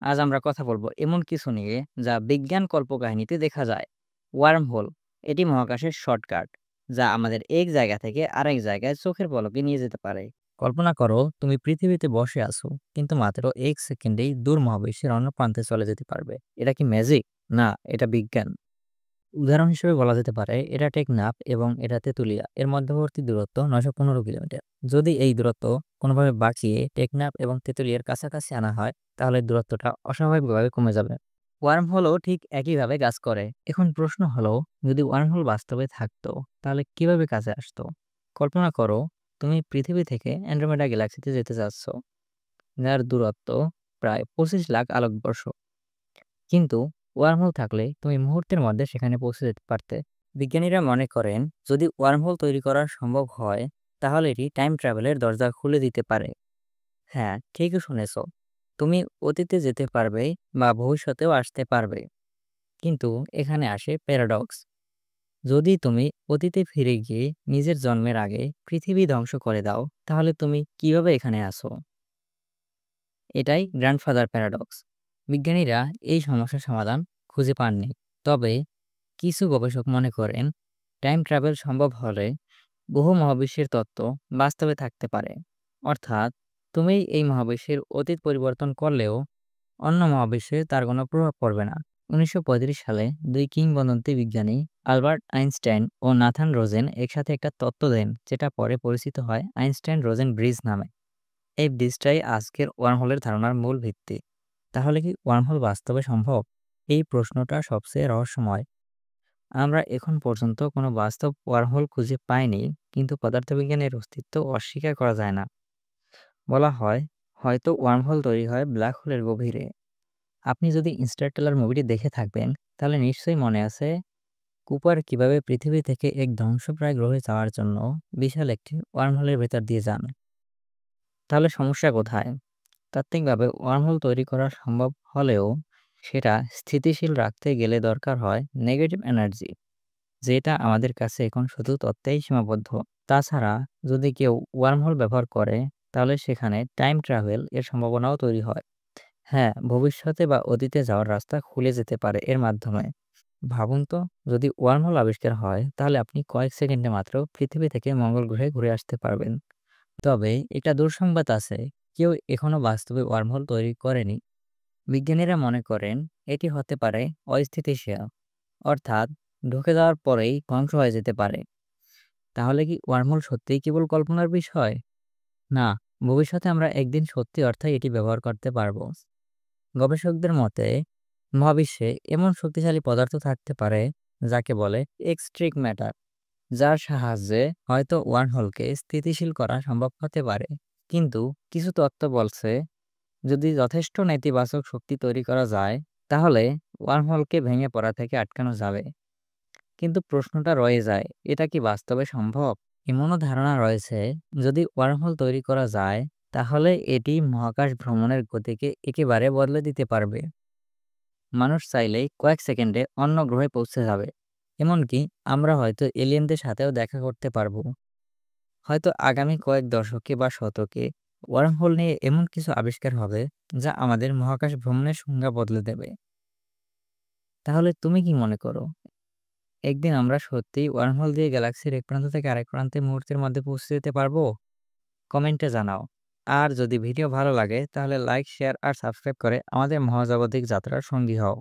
আজ আমরা কথা বলবো এমন কিছু নিয়ে যা বিজ্ঞান কল্পকাহিনীতে দেখা যায়। ওয়ার্ম হোল এটি মহাকাশের শর্টকাট, যা আমাদের এক জায়গা থেকে আরেক জায়গায় চোখের পলকে নিয়ে যেতে পারে। কল্পনা করো তুমি পৃথিবীতে বসে আছো, কিন্তু মাত্র 1 সেকেন্ডেই দূর মহাবিশ্বের অন্য প্রান্তে চলে যেতে পারবে। এটা কি ম্যাজিক? না, এটা বিজ্ঞান। উদাহরণ হিসেবে বলা যেতে পারে এটা টেকনাফ এবং এটা তেঁতুলিয়া এর মধ্যবর্তী দূরত্ব 915 কিলোমিটার। যদি এই দূরত্ব কোনোভাবে বাঁচিয়ে টেকনাফ এবং তেঁতুলিয়ার কাছাকাছি আনা হয়, তাহলে দূরত্বটা অস্বাভাবিকভাবে কমে যাবে। ওয়ার্ম হোলও ঠিক একইভাবে কাজ করে। এখন প্রশ্ন হলো, যদি ওয়ার্ম হোল বাস্তবে থাকতো তাহলে কিভাবে কাজে আসতো? কল্পনা করো তুমি পৃথিবী থেকে অ্যান্ড্রোমেডা গ্যালাক্সিতে যেতে চাচ্ছ, যার দূরত্ব প্রায় 25 লাখ আলোকবর্ষ। কিন্তু ওয়ার্মহোল থাকলে তুমি মুহূর্তের মধ্যে সেখানে পৌঁছে যেতে পারতে। বিজ্ঞানীরা মনে করেন, যদি ওয়ার্মহোল তৈরি করা সম্ভব হয়, তাহলে এটি টাইম ট্রাভেলের দরজা খুলে দিতে পারে। হ্যাঁ, ঠিকই শুনেছ। তুমি অতীতে যেতে পারবে বা ভবিষ্যতেও আসতে পারবে। কিন্তু এখানে আসে প্যারাডক্স। যদি তুমি অতীতে ফিরে গিয়ে নিজের জন্মের আগে পৃথিবী ধ্বংস করে দাও, তাহলে তুমি কিভাবে এখানে আসো? এটাই গ্র্যান্ডফাদার প্যারাডক্স। বিজ্ঞানীরা এই সমস্যার সমাধান খুঁজে পাননি। তবে কিছু গবেষক মনে করেন, টাইম ট্রাভেল সম্ভব হলে বহু মহাবিশ্বের তত্ত্ব বাস্তবে থাকতে পারে। অর্থাৎ তুমি এই মহাবিশ্বের অতীত পরিবর্তন করলেও অন্য মহাবিশ্বে তার কোনো প্রভাব পড়বে না। 1935 সালে দুই কিংবদন্তি বিজ্ঞানী আলবার্ট আইনস্টাইন ও নাথান রোজেন একসাথে একটা তত্ত্ব দেন, যেটা পরে পরিচিত হয় আইনস্টাইন রোজেন ব্রিজ নামে। এই ব্রিজটাই আজকের ওয়ার্মহোলের ধারণার মূল ভিত্তি। তাহলে কি ওয়ার্মহোল বাস্তবে সম্ভব? এই প্রশ্নটা সবচেয়ে রহস্যময়। আমরা এখন পর্যন্ত কোনো বাস্তব ওয়ার্মহোল খুঁজে পাইনি, কিন্তু পদার্থবিজ্ঞানের অস্তিত্ব অস্বীকার করা যায় না। বলা হয়, হয়তো ওয়ার্মহোল তৈরি হয় ব্ল্যাক হোলের গভীরে। আপনি যদি ইন্টারস্টেলার মুভিটি দেখে থাকবেন, তাহলে নিশ্চয়ই মনে আছে কুপার কিভাবে পৃথিবী থেকে এক ধ্বংসপ্রায় গ্রহে যাওয়ার জন্য বিশাল একটি ওয়ার্মহোলের ভেতর দিয়ে যান। তাহলে সমস্যা কোথায়? তাত্ত্বিকভাবে ওয়ার্মহোল তৈরি করা সম্ভব হলেও সেটা স্থিতিশীল রাখতে গেলে দরকার হয় নেগেটিভ এনার্জি, যেটা আমাদের কাছে এখন শুধু তত্ত্বেই সীমাবদ্ধ। তাছাড়া যদি কেউ ওয়ার্মহোল ব্যবহার করে, তাহলে সেখানে টাইম ট্রাভেল এর সম্ভাবনাও তৈরি হয়। হ্যাঁ, ভবিষ্যতে বা অতীতে যাওয়ার রাস্তা খুলে যেতে পারে এর মাধ্যমে। ভাবুন তো, যদি ওয়ার্মহোল আবিষ্কার হয়, তাহলে আপনি কয়েক সেকেন্ডে মাত্র পৃথিবী থেকে মঙ্গল গ্রহে ঘুরে আসতে পারবেন। তবে একটা দুঃসংবাদ আছে, কেউ এখনো বাস্তবে ওয়ার্মহোল তৈরি করেনি। বিজ্ঞানীরা মনে করেন এটি হতে পারে অস্থিতিশীল, অর্থাৎ ঢুকে যাওয়ার পরেই ধ্বংস হয়ে যেতে পারে। তাহলে কি ওয়ার্মহোল সত্যিই কেবল কল্পনার বিষয়? না, ভবিষ্যতে আমরা একদিন সত্যি অর্থে এটি ব্যবহার করতে পারবো। গবেষকদের মতে মহাবিশ্বে এমন শক্তিশালী পদার্থ থাকতে পারে, যাকে বলে এক্সট্রিক ম্যাটার, যার সাহায্যে হয়তো ওয়ার্মহোলকে স্থিতিশীল করা সম্ভব হতে পারে। কিন্তু কিছু তত্ত্ব বলছে, যদি যথেষ্ট নেতিবাচক শক্তি তৈরি করা যায়, তাহলে ওয়ার্মহোলকে ভেঙে পড়া থেকে আটকানো যাবে। কিন্তু প্রশ্নটা রয়ে যায়, এটা কি বাস্তবে সম্ভব? এমনও ধারণা রয়েছে, যদি ওয়ার্মহোল তৈরি করা যায়, তাহলে এটি মহাকাশ ভ্রমণের গতিকে একেবারে বদলে দিতে পারবে। মানুষ চাইলেই কয়েক সেকেন্ডে অন্য গ্রহে পৌঁছে যাবে। এমনকি আমরা হয়তো এলিয়েনদের সাথেও দেখা করতে পারবো। হয়তো আগামী কয়েক দশকে বা শতকে ওয়ার্মহোল নিয়ে এমন কিছু আবিষ্কার হবে, যা আমাদের মহাকাশ ভ্রমণের সংজ্ঞা বদলে দেবে। তাহলে তুমি কি মনে করো, একদিন আমরা সত্যিই ওয়ার্মহোল দিয়ে গ্যালাক্সির এক প্রান্ত থেকে আরেক প্রান্তে মুহূর্তের মধ্যে পৌঁছে যেতে পারবো? কমেন্টে জানাও। আর যদি ভিডিও ভালো লাগে, তাহলে লাইক, শেয়ার আর সাবস্ক্রাইব করে আমাদের মহাজাগতিক যাত্রার সঙ্গী হও।